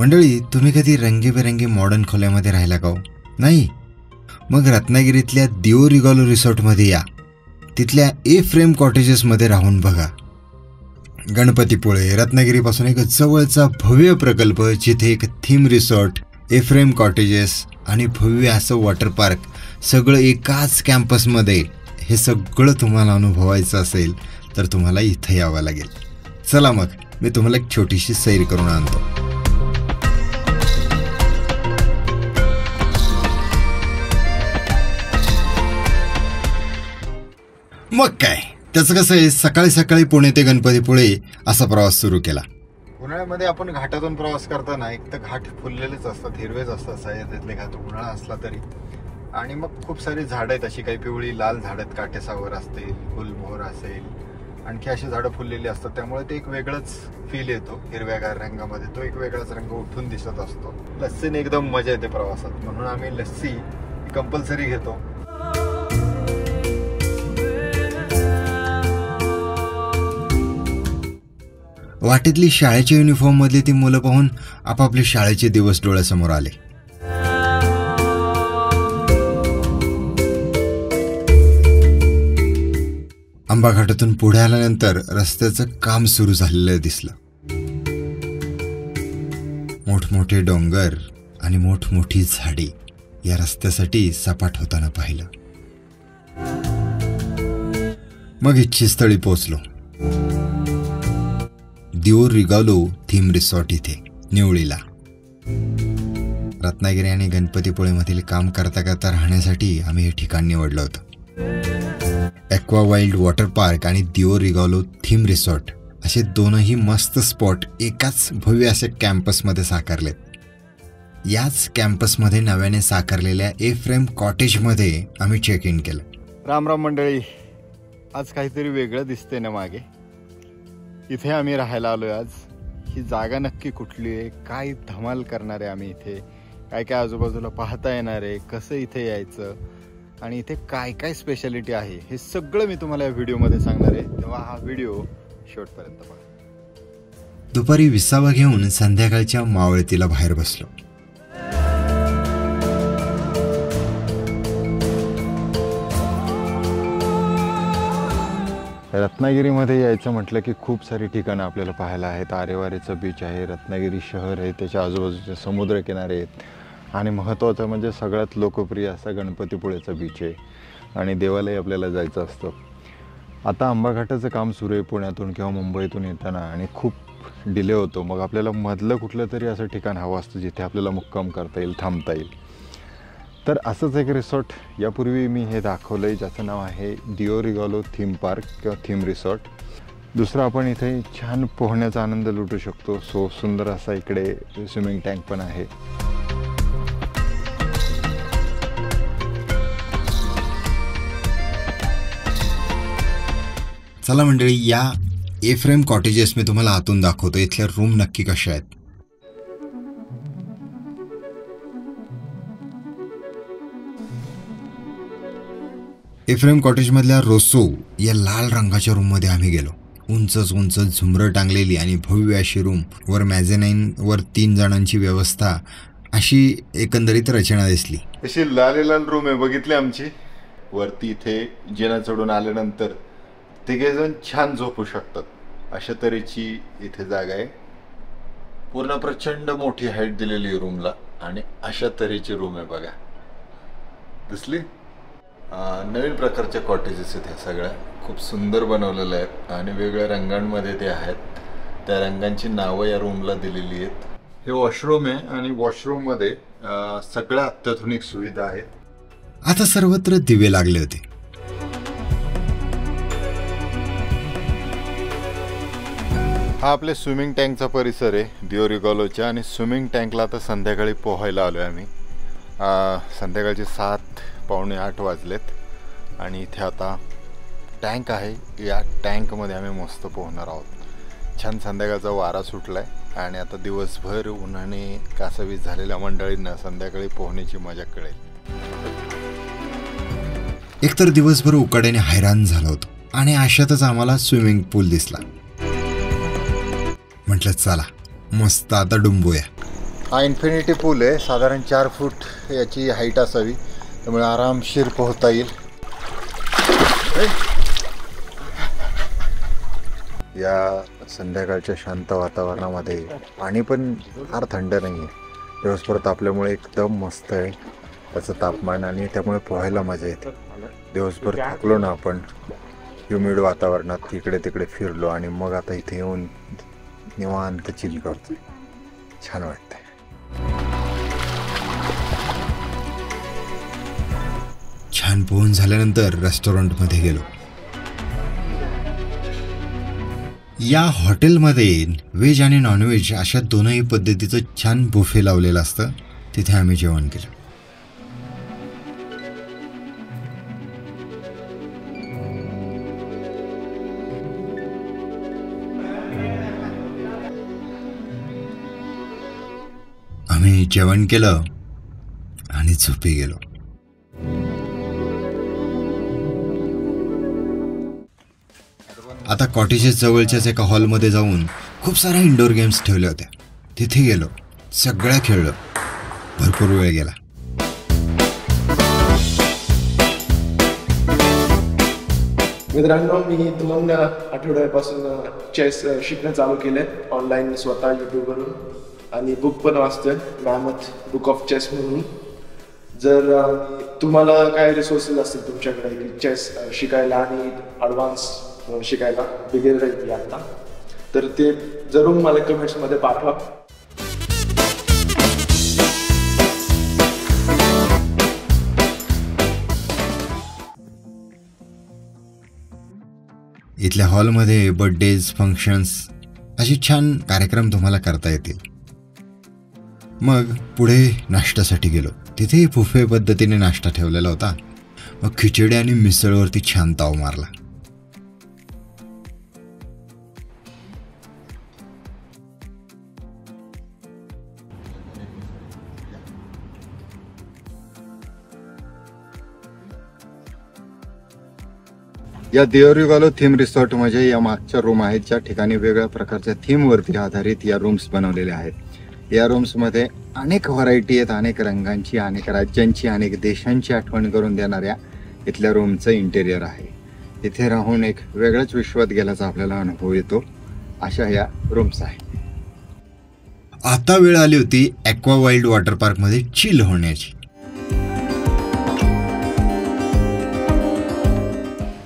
मंडळी, तुम्ही कधी रंगीबेरंगी मॉडर्न खोल्यामध्ये राहिला का हो? नाही? मग रत्नागिरीतल्या दिओ रिगॉलो रिसॉर्टमध्ये या. तिथल्या ए फ्रेम कॉटेजेसमध्ये राहून बघा. गणपतीपुळे रत्नागिरीपासून एक जवळचा भव्य प्रकल्प, जिथे एक theme resort, a frame cottages आणि भव्य असं वॉटर पार्क सगळं एकाच कॅम्पसमध्ये. हे सगळं तुम्हाला अनुभवायचं असेल तर तुम्हाला इथं यावं लागेल. चला मग मी तुम्हाला एक छोटीशी सैर करून आणतो. मग काय, त्याचं कसं आहे, सकाळी सकाळी पुणे ते गणपतीपुळे असा प्रवास सुरू केला. उन्हाळ्यामध्ये आपण घाटातून प्रवास करताना एक तर घाट फुललेलेच असतात, हिरवेच असतात सह्याद्रीतले घाट, उन्हाळा असला तरी. आणि मग खूप सारी झाडं आहेत, अशी काही पिवळी लाल झाडं आहेत, काटेसावर असतील, गुलमोहर असेल, आणखी अशी झाडं फुललेली असतात. त्यामुळे ते एक वेगळंच फील येतो. हिरव्यागार रंगामध्ये तो एक वेगळाच रंग उठून दिसत असतो. लस्सीने एकदम मजा येते प्रवासात, म्हणून आम्ही लस्सी कंपल्सरी घेतो. वाटेतली शाळेच्या युनिफॉर्म मधली ती मुलं पाहून आपापले शाळेचे दिवस डोळ्यासमोर आले. आंबा घाटातून पुढे आल्यानंतर रस्त्याचं काम सुरू झालेलं दिसलं. मोठमोठे डोंगर आणि मोठमोठी झाडी या रस्त्यासाठी सपाट होताना पाहिलं. मग इच्छितस्थळी पोहोचलो. दिओ रिगॉलो थीम रिसॉर्ट इथे निवळीला. रत्नागिरी आणि गणपतीपुळेमधील काम करता करता राहण्यासाठी आम्ही हे ठिकाण निवडलं होतं. ॲक्वा वाईल्ड वॉटर पार्क आणि दिओ रिगॉलो थीम रिसॉर्ट असे दोनही मस्त स्पॉट एकाच भव्य असे कॅम्पसमध्ये साकारलेत. याच कॅम्पसमध्ये नव्याने साकारलेल्या ए फ्रेम कॉटेजमध्ये आम्ही चेक इन केलं. राम राम मंडळी, आज काहीतरी वेगळं दिसतंय ना मागे. इथे आम्ही राहायला आलोय आज. ही जागा नक्की कुठली आहे, काय धमाल करणार आहे आम्ही इथे, काय काय आजूबाजूला पाहता येणार आहे, कसं इथे यायचं आणि इथे काय काय स्पेशालिटी आहे, हे सगळं मी तुम्हाला या व्हिडिओमध्ये सांगणार आहे. तेव्हा हा व्हिडिओ शेवटपर्यंत बघा. दुपारी विसावा घेऊन संध्याकाळच्या मावळतीला बाहेर बसलो. रत्नागिरीमध्ये यायचं म्हटलं की खूप सारी ठिकाणं आपल्याला पाहायला आहेत. आरेवारेचं बीच आहे, रत्नागिरी शहर आहे, त्याच्या आजूबाजूचे समुद्रकिनारे आहेत आणि महत्त्वाचं म्हणजे सगळ्यात लोकप्रिय असा गणपतीपुळेचा बीच आहे आणि देवालाही आपल्याला जायचं असतं. आता आंबाघाटाचं काम सुरू आहे पुण्यातून किंवा मुंबईतून येताना आणि खूप डिले होतो. मग आपल्याला मधलं कुठलं तरी असं ठिकाण हवं असतं जिथे आपल्याला मुक्काम करता येईल, थांबता येईल. तर असंच एक रिसॉर्ट यापूर्वी मी हे दाखवलं आहे, ज्याचं नाव आहे दिओ रिगॉलो थीम पार्क किंवा थीम रिसॉर्ट. दुसरं, आपण इथे छान पोहण्याचा आनंद लुटू शकतो. सुंदर असा इकडे स्विमिंग टँक पण आहे. चला मंडळी, या ए फ्रेम कॉटेजेस मी तुम्हाला आतून दाखवतो. इथल्या रूम नक्की कशा आहेत. ए फ्रेम कॉटेजमधल्या रोसो या लाल रंगाच्या रूममध्ये आम्ही गेलो. उंचच उंच झुमरं टांगलेली आणि भव्य अशी रूम, वर मॅझेनाईन वर 3 जणांची व्यवस्था, अशी एकंदरीत रचना दिसली. अशी लाल लाल रूम आहे, बघितली आमची. वरती इथे जिना चढून आल्यानंतर 3 जण छान झोपू शकतात, अशा तऱ्हेची इथे जागा आहे. पूर्ण प्रचंड मोठी हाईट दिलेली रूमला आणि अशा तऱ्हेची रूम आहे बघा. दिसली? नवीन प्रकारच्या कॉटेजेस आहेत ह्या सगळ्या. खूप सुंदर बनवलेल्या आहेत आणि वेगवेगळ्या रंगांमध्ये ते आहेत. त्या रंगांची नावं या रूमला दिलेली आहेत. हे वॉशरूम आहे आणि वॉशरूममध्ये सगळ्या अत्याधुनिक सुविधा आहेत. आता सर्वत्र दिवे लागले होते. हा आपल्या स्विमिंग टँकचा परिसर आहे दिओ रिगॉलोच्या आणि स्विमिंग टँकला आता संध्याकाळी पोहायला आलो आहे आम्ही. संध्याकाळचे 7:15 वाजलेत आणि इथे आता टँक आहे. या टँकमध्ये आम्ही मस्त पोहणार आहोत. छान संध्याकाळचा वारा सुटला आहे आणि आता दिवसभर उन्हाने कासावीस झालेल्या मंडळींना संध्याकाळी पोहण्याची मजा कळेल. एकतर दिवसभर उकाड्याने हैराण झालो होतो आणि अशातच आम्हाला स्विमिंग पूल दिसला. म्हटलं चला मस्त आता डुंबूया. हा इन्फिनिटी पूल आहे, साधारण 4 फूट याची हाईट असावी, त्यामुळे आरामशीर पोहता येईल. या संध्याकाळच्या शांत वातावरणामध्ये पाणी पण फार थंड नाही आहे, दिवसभर तापल्यामुळे एकदम मस्त आहे त्याचं तापमान, आणि त्यामुळे पोहायला मजा येते. दिवसभर थकलो ना आपण ह्युमिड वातावरणात इकडे तिकडे फिरलो, आणि मग आता इथे येऊन निवांत चिल करतो, छान वाटतंय. छान पोहून झाल्यानंतर रेस्टॉरंटमध्ये गेलो. या हॉटेलमध्ये व्हेज आणि नॉनव्हेज अशा दोनही पद्धतीचं छान बुफे लावलेलं असतं. तिथे आम्ही जेवण केलं. आम्ही जेवण केलं आणि झोपी गेलो. आता कॉटेजेस जवळच्याच एका हॉलमध्ये जाऊन खूप साऱ्या इंडोर गेम्स ठेवल्या होत्या. तिथे गेलो, सगळ्या खेळलो, भरपूर वेळ गेला. मित्रांनो, मी 2 आठवड्यापासून चेस शिकणं चालू केलंय ऑनलाईन, स्वतः यूट्यूबवरून, आणि बुक पण वाचतोय, मॅमथ बुक ऑफ चेस म्हणून. जर तुम्हाला काय रिसोर्सेस असतील तुमच्याकडे चेस शिकायला आणि ॲडव्हान्स शिकायला, बिगिनर आहे आता, तर ते जरूर मला कमेंट्समध्ये पाठवा. इथल्या हॉलमध्ये बर्थडेज, फंक्शन्स असे छान कार्यक्रम तुम्हाला करता येतील. मग पुढे नाश्त्यासाठी गेलो. तिथे बुफे पद्धतीने नाश्ता ठेवलेला होता. मग खिचडी आणि मिसळवरती छान ताव मारला. या देवरीवालो थीम रिसॉर्ट म्हणजे या मागच्या रूम आहेत, ज्या ठिकाणी वेगळ्या प्रकारच्या थीमवरती आधारित या रूम्स बनवलेल्या आहेत. या रूम्समध्ये अनेक व्हरायटी आहेत, अनेक रंगांची, अनेक राज्यांची, अनेक देशांची आठवण करून देणाऱ्या इथल्या रूमचं इंटेरियर आहे. इथे राहून एक वेगळ्याच विश्वात गेल्याचा आपल्याला अनुभव येतो. अशा या रूम्स आहेत. आता वेळ आली होती ॲक्वा वाईल्ड वॉटर पार्कमध्ये चिल होण्याची.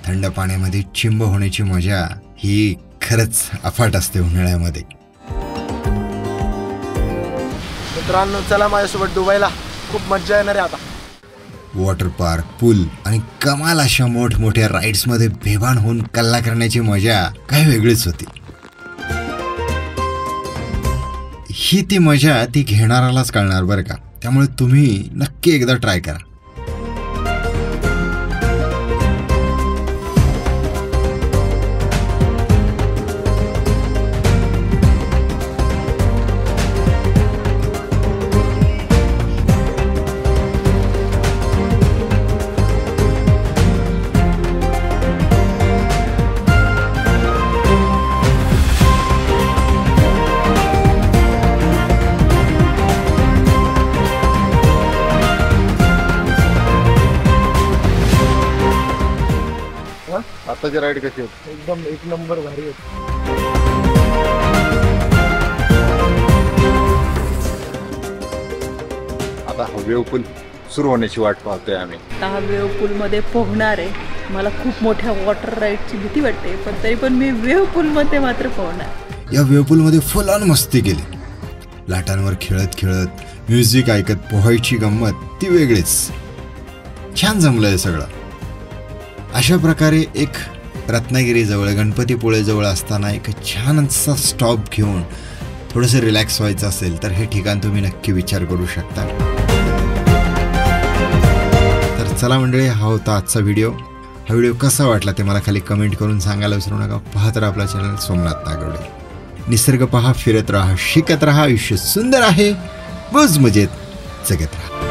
थंड पाण्यामध्ये चिंब होण्याची मजा ही खरंच अफाट असते उन्हाळ्यामध्ये. मित्रांनो, चला माझ्यासोबत दुबईला, खूप मजा येणार आहे आता. वॉटर पार्क, पूल आणि कमाल अशा मोठमोठ्या राईड्समध्ये बेभान होऊन कल्ला करण्याची मजा काही वेगळीच होती. ही ती मजा ती घेणारालाच कळणार बरं का. त्यामुळे तुम्ही नक्की एकदा ट्राय करा. आताची राईड कशी होती? एकदम एक नंबर भारी होती. आता हा वेव्ह पूल सुरू होण्याची वाट पाहतोय आम्ही. हा वेव्ह पूलमध्ये पोहणार आहे. मला खूप मोठ्या वॉटर राईडची भीती वाटते, पण तरी पण मी वेव्ह पूलमध्ये मात्र पोहणार. या वेव्ह पूलमध्ये फुल ऑन मस्ती केली. लाटांवर खेळत खेळत म्युझिक ऐकत पोहायची गंमत ती वेगळीच. छान जमलंय सगळं. अशा प्रकारे एक रत्नागिरीजवळ गणपतीपुळेजवळ असताना एक छानसा स्टॉप घेऊन थोडंसं रिलॅक्स व्हायचं असेल तर हे ठिकाण तुम्ही नक्की विचार करू शकता. तर चला मंडळी, हा होता आजचा व्हिडिओ. हा व्हिडिओ कसा वाटला ते मला खाली कमेंट करून सांगायला विसरू नका. पाहत राहा आपला चॅनल सोमनाथ नागवडे. निसर्ग पहा, फिरत राहा, शिकत राहा. आयुष्य सुंदर आहे, रोज मजेत जगत राहा.